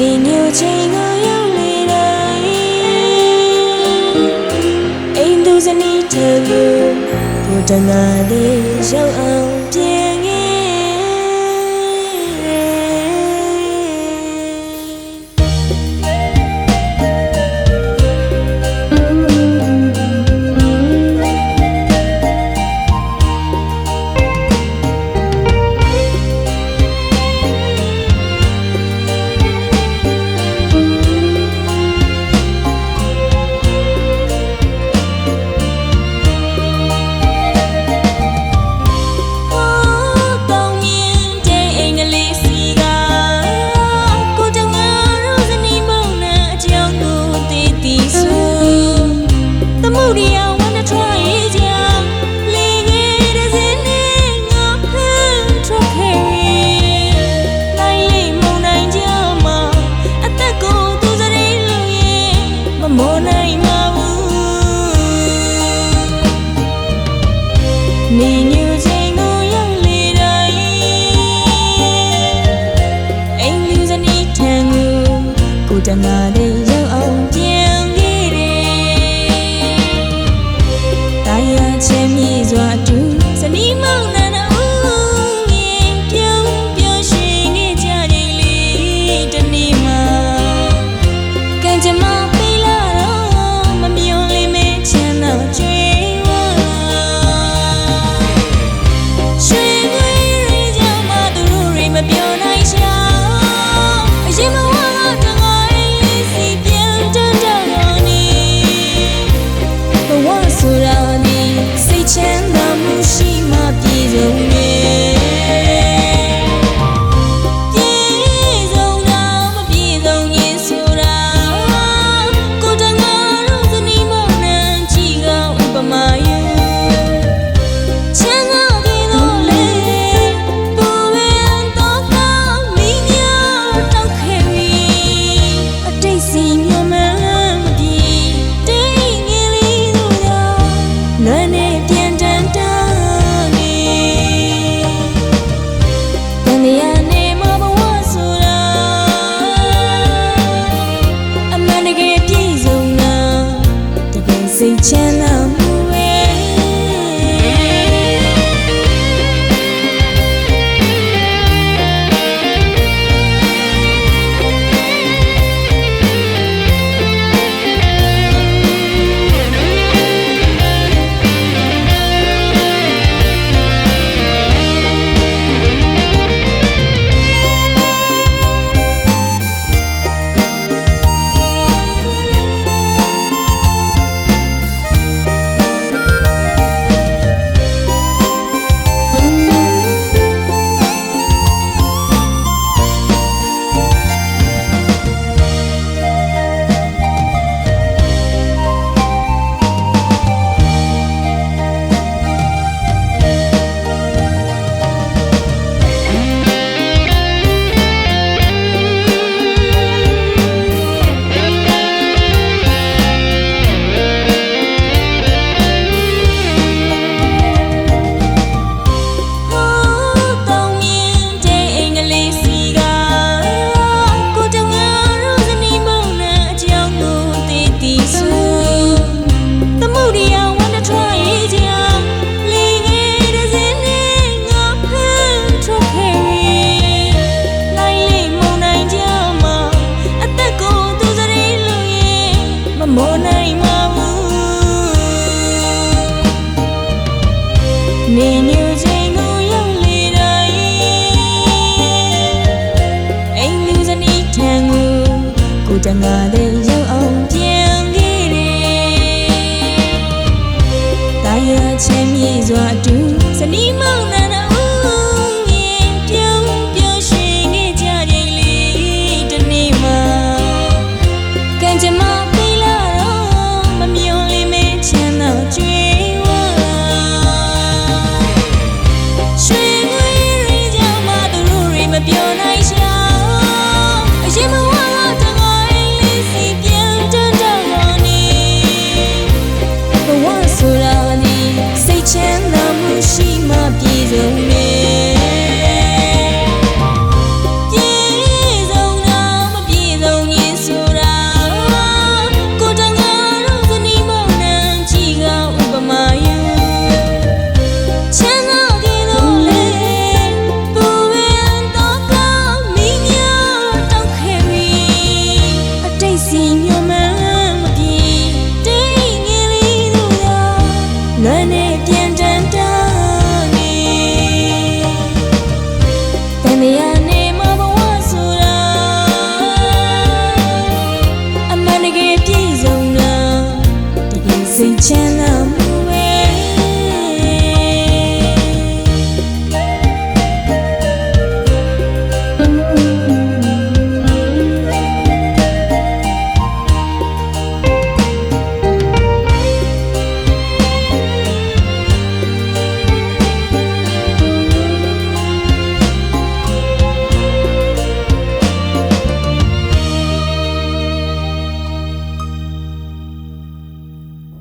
နေညိုချိန်ကိုရောက်လေတိုင်းအိမ်သူဇနီးတဲ့ကိုတငါလေးရောက်အောင်ပြင်နေညူချိန်ကိုရောက်လေတိုင်းအိမ်လူဇနီးထံကိုတငါလေးရောက်အောင်ပြန်ခဲ့တယ်တာယာချမ်းမြေစွာတူဇနီးမောင်နှံဦးငင်ပြုံးပျော်ရွှင်နေကြချိန်လေးတနေ့မှာကံကြမ္မာပေးလာတော့မမျှော်လင့်မဲချမ်းသာကြွေပြောနိုင်ရှာအရင်မဝါကတငါလေးစီပြန်တန်းတော်နေဘဝဆိုတာဒီစိတ်ချမ်းသာမှုရှိမှပြည့်စုံနေစိတ်ချမ်းသာမှုမိုးနိုင်မှာနေညူချိန်ကိုရောက်လေတိုင်းအိမ်လူဇနီးထံကိုတငါလေးရောက်အောင်ပြန်ခဲ့တယ်တာယာချမ်းမြေစွာတူဇနီးမောင်နှံ